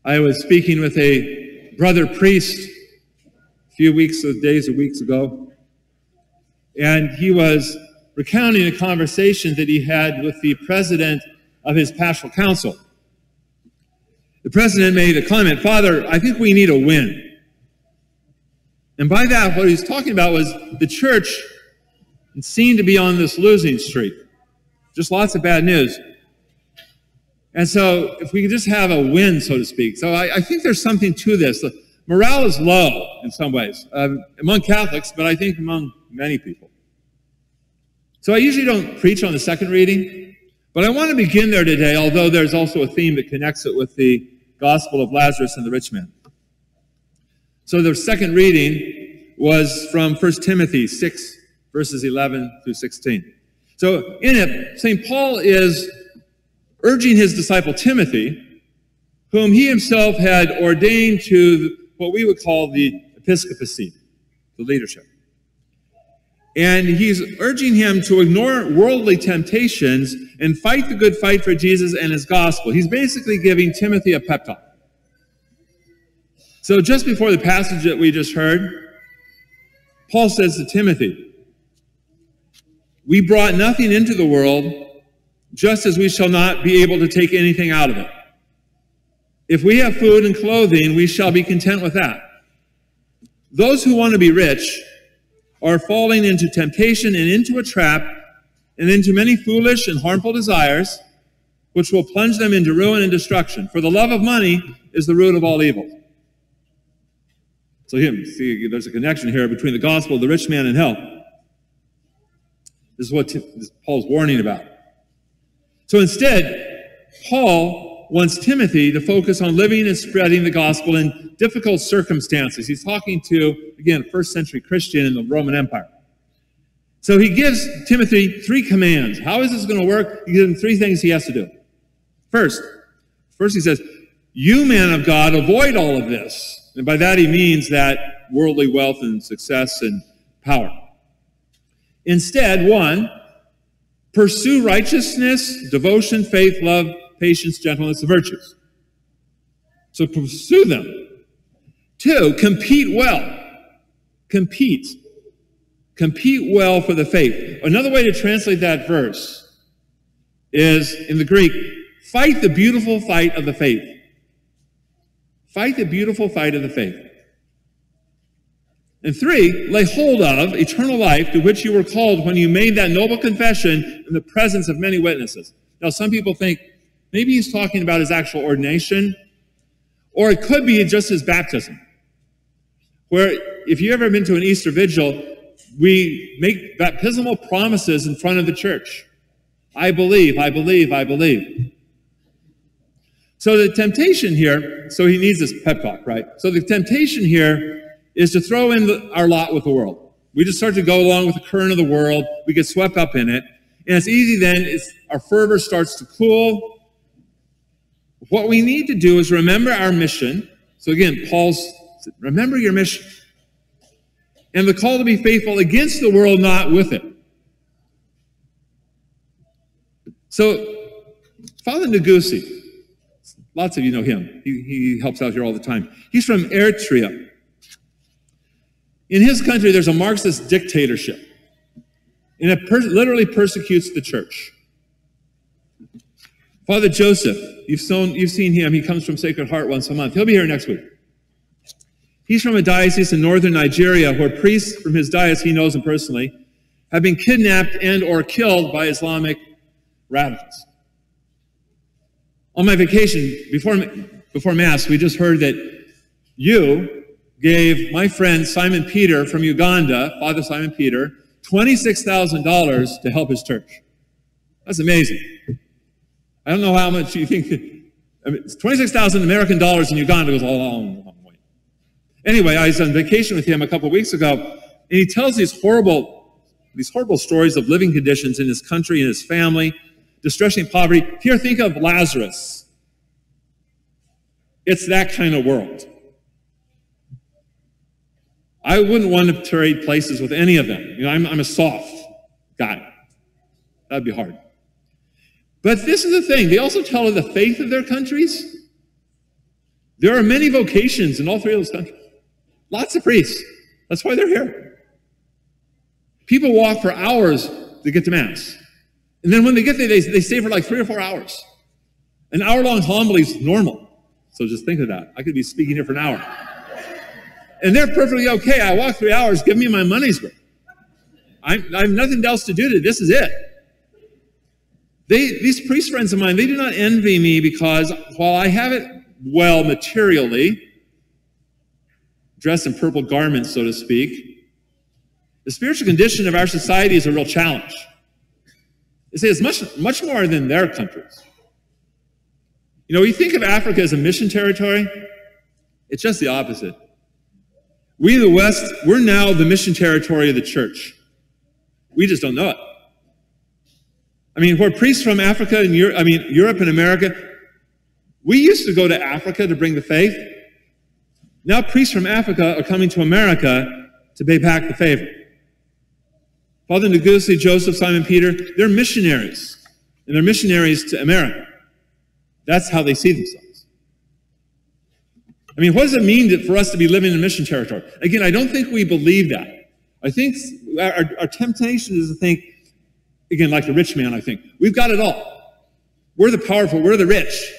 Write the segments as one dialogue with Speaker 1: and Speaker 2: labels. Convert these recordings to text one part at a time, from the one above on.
Speaker 1: I was speaking with a brother priest a few weeks ago, and he was recounting a conversation that he had with the president of his pastoral council. The president made a comment, "Father, I think we need a win." And by that, what he was talking about was the church seemed to be on this losing streak. Just lots of bad news. And so if we could just have a win, so to speak. So I think there's something to this. The morale is low in some ways, among Catholics, but I think among many people. So I usually don't preach on the second reading, but I want to begin there today, although there's also a theme that connects it with the Gospel of Lazarus and the rich man. So the second reading was from 1 Timothy 6, verses 11 through 16. So in it, St. Paul is urging his disciple Timothy, whom he himself had ordained to what we would call the episcopacy, the leadership. And he's urging him to ignore worldly temptations and fight the good fight for Jesus and his gospel. He's basically giving Timothy a pep talk. So just before the passage that we just heard, Paul says to Timothy, "We brought nothing into the world, just as we shall not be able to take anything out of it. If we have food and clothing, we shall be content with that. Those who want to be rich are falling into temptation and into a trap and into many foolish and harmful desires, which will plunge them into ruin and destruction. For the love of money is the root of all evil." So see, there's a connection here between the gospel of the rich man and hell. This is what Paul's warning about. So instead, Paul wants Timothy to focus on living and spreading the gospel in difficult circumstances. He's talking to, again, a first century Christian in the Roman Empire. So he gives Timothy 3 commands. How is this going to work? He gives him 3 things he has to do. First he says, "You, man of God, avoid all of this." And by that he means that worldly wealth and success and power. Instead, 1, pursue righteousness, devotion, faith, love, patience, gentleness, the virtues. So pursue them. 2, compete well. Compete. Compete well for the faith. Another way to translate that verse is, in the Greek, fight the beautiful fight of the faith. Fight the beautiful fight of the faith. And 3, lay hold of eternal life, to which you were called when you made that noble confession in the presence of many witnesses. Now, some people think maybe he's talking about his actual ordination, or it could be just his baptism, where if you've ever been to an Easter vigil, we make baptismal promises in front of the church. I believe, I believe, I believe. So the temptation here, so he needs this pep talk, right? So the temptation here is to throw in our lot with the world. We just start to go along with the current of the world. We get swept up in it. And it's easy then, our fervor starts to cool. What we need to do is remember our mission. So again, Paul's, remember your mission. And the call to be faithful against the world, not with it. So, Father Negussi, lots of you know him. He helps out here all the time. He's from Eritrea. In his country, there's a Marxist dictatorship. And it literally persecutes the church. Father Joseph, you've seen him. He comes from Sacred Heart once a month. He'll be here next week. He's from a diocese in northern Nigeria where priests from his diocese, he knows them personally, have been kidnapped and or killed by Islamic radicals. On my vacation, before Mass, we just heard that you gave my friend Simon Peter from Uganda, Father Simon Peter, $26,000 to help his church. That's amazing. I don't know how much you think. I mean, 26,000 American dollars in Uganda goes a long way. Anyway, I was on vacation with him a couple of weeks ago, and he tells these horrible stories of living conditions in his country and his family, distressing poverty. Here, think of Lazarus. It's that kind of world. I wouldn't want to trade places with any of them. You know, I'm a soft guy. That'd be hard. But this is the thing. They also tell of the faith of their countries. There are many vocations in all three of those countries. Lots of priests. That's why they're here. People walk for hours to get to Mass. And then when they get there, they stay for like 3 or 4 hours. An hour-long homily is normal. So just think of that. I could be speaking here for an hour. And they're perfectly okay. I walk 3 hours, give me my money's worth. I have nothing else to do today. This is it. These priest friends of mine, they do not envy me because while I have it well materially, dressed in purple garments, so to speak, the spiritual condition of our society is a real challenge. They say it's much more than their countries. You know, we think of Africa as a mission territory. It's just the opposite. We in the West, we're now the mission territory of the church. We just don't know it. I mean, where priests from Africa and Europe and America, we used to go to Africa to bring the faith. Now priests from Africa are coming to America to pay back the favor. Father Ngozi, Joseph, Simon Peter, they're missionaries, and they're missionaries to America. That's how they see themselves. I mean, what does it mean for us to be living in mission territory? Again, I don't think we believe that. I think our temptation is to think, again, like the rich man, I think, we've got it all. We're the powerful, we're the rich.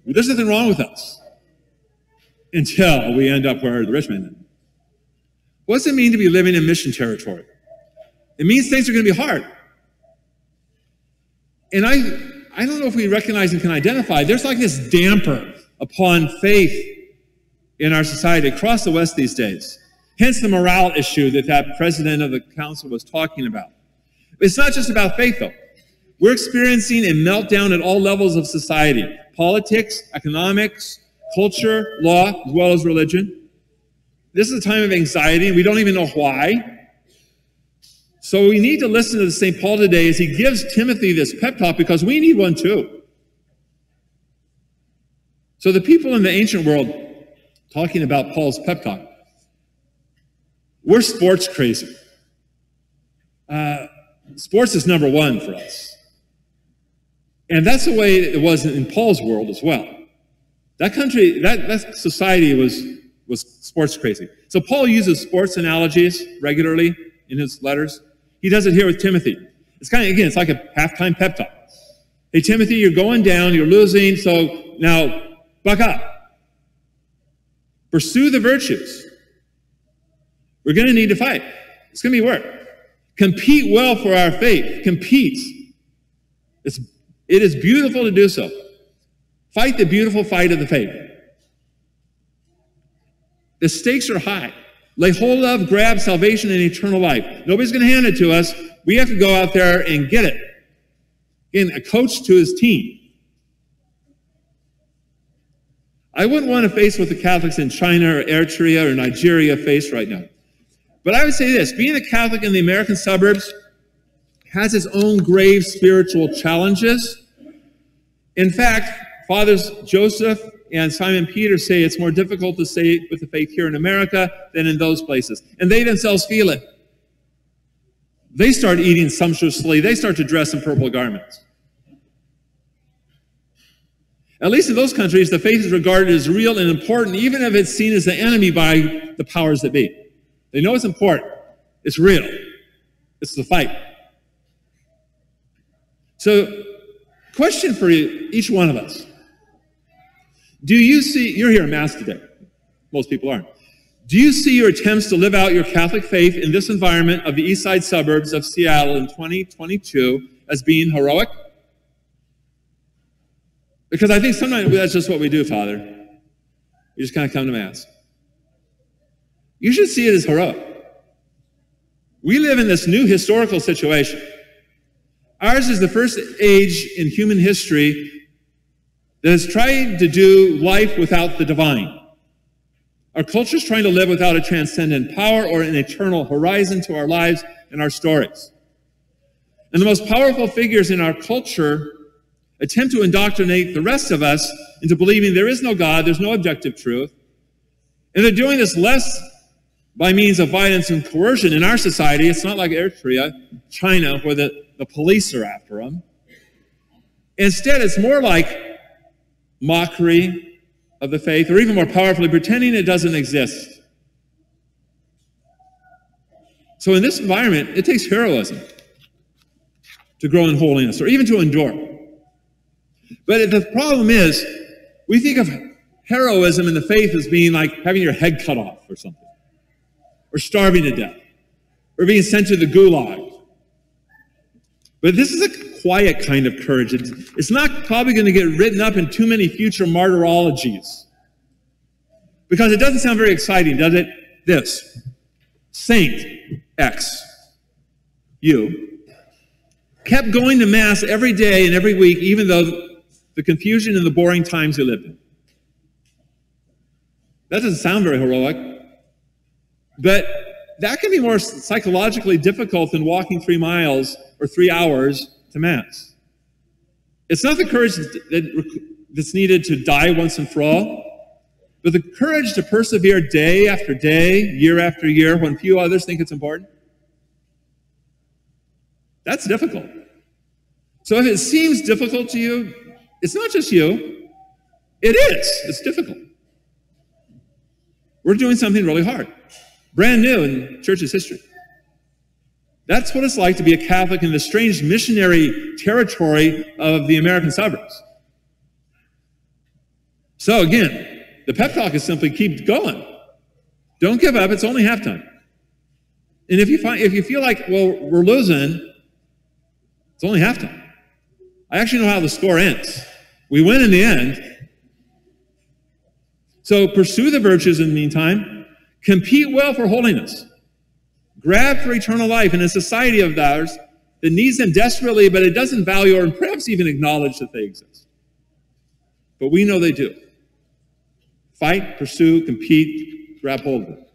Speaker 1: There's nothing wrong with us until we end up where the rich man is. What does it mean to be living in mission territory? It means things are going to be hard. And I don't know if we recognize and can identify, there's like this damper upon faith in our society across the West these days. Hence the morale issue that president of the council was talking about. It's not just about faith, though. We're experiencing a meltdown at all levels of society. Politics, economics, culture, law, as well as religion. This is a time of anxiety, and we don't even know why. So we need to listen to St. Paul today as he gives Timothy this pep talk, because we need one too. So the people in the ancient world, talking about Paul's pep talk, we're sports crazy. Sports is number one for us. And that's the way it was in Paul's world as well. That country, that society was sports crazy. So Paul uses sports analogies regularly in his letters. He does it here with Timothy. It's kind of, again, it's like a halftime pep talk. Hey, Timothy, you're going down, you're losing, so now buck up. Pursue the virtues. We're going to need to fight. It's going to be work. Compete well for our faith. Compete. It is beautiful to do so. Fight the beautiful fight of the faith. The stakes are high. Lay hold of, grab salvation and eternal life. Nobody's going to hand it to us. We have to go out there and get it. Again, a coach to his team. I wouldn't want to face what the Catholics in China or Eritrea or Nigeria face right now. But I would say this, being a Catholic in the American suburbs has its own grave spiritual challenges. In fact, Fathers Joseph and Simon Peter say it's more difficult to stay with the faith here in America than in those places. And they themselves feel it. They start eating sumptuously. They start to dress in purple garments. At least in those countries, the faith is regarded as real and important, even if it's seen as the enemy by the powers that be. They know it's important. It's real. It's the fight. So, question for each one of us. Do you see, you're here at Mass today. Most people aren't. Do you see your attempts to live out your Catholic faith in this environment of the east side suburbs of Seattle in 2022 as being heroic? Because I think sometimes that's just what we do, Father. We just kind of come to Mass. You should see it as heroic. We live in this new historical situation. Ours is the first age in human history that has tried to do life without the divine. Our culture is trying to live without a transcendent power or an eternal horizon to our lives and our stories. And the most powerful figures in our culture attempt to indoctrinate the rest of us into believing there is no God, there's no objective truth. And they're doing this less by means of violence and coercion. In our society, it's not like Eritrea, China, where the police are after them. Instead, it's more like mockery, of the faith, or even more powerfully, pretending it doesn't exist. So in this environment, it takes heroism to grow in holiness, or even to endure. But the problem is, we think of heroism in the faith as being like having your head cut off or something, or starving to death, or being sent to the gulag. But this is a quiet kind of courage. It's not probably going to get written up in too many future martyrologies, because it doesn't sound very exciting, does it? This: Saint X, you, kept going to Mass every day and every week, even though the confusion and the boring times he lived in. That doesn't sound very heroic, but that can be more psychologically difficult than walking 3 miles or 3 hours to Mass. It's not the courage that's needed to die once and for all, but the courage to persevere day after day, year after year, when few others think it's important. That's difficult. So if it seems difficult to you, it's not just you. It is. It's difficult. We're doing something really hard, brand new in church's history. That's what it's like to be a Catholic in the strange missionary territory of the American suburbs. So again, the pep talk is simply keep going. Don't give up. It's only halftime. And if you feel like, well, we're losing, it's only halftime. I actually know how the score ends. We win in the end. So pursue the virtues in the meantime. Compete well for holiness. Grab for eternal life in a society of ours that needs them desperately, but it doesn't value or perhaps even acknowledge that they exist. But we know they do. Fight, pursue, compete, grab hold of it.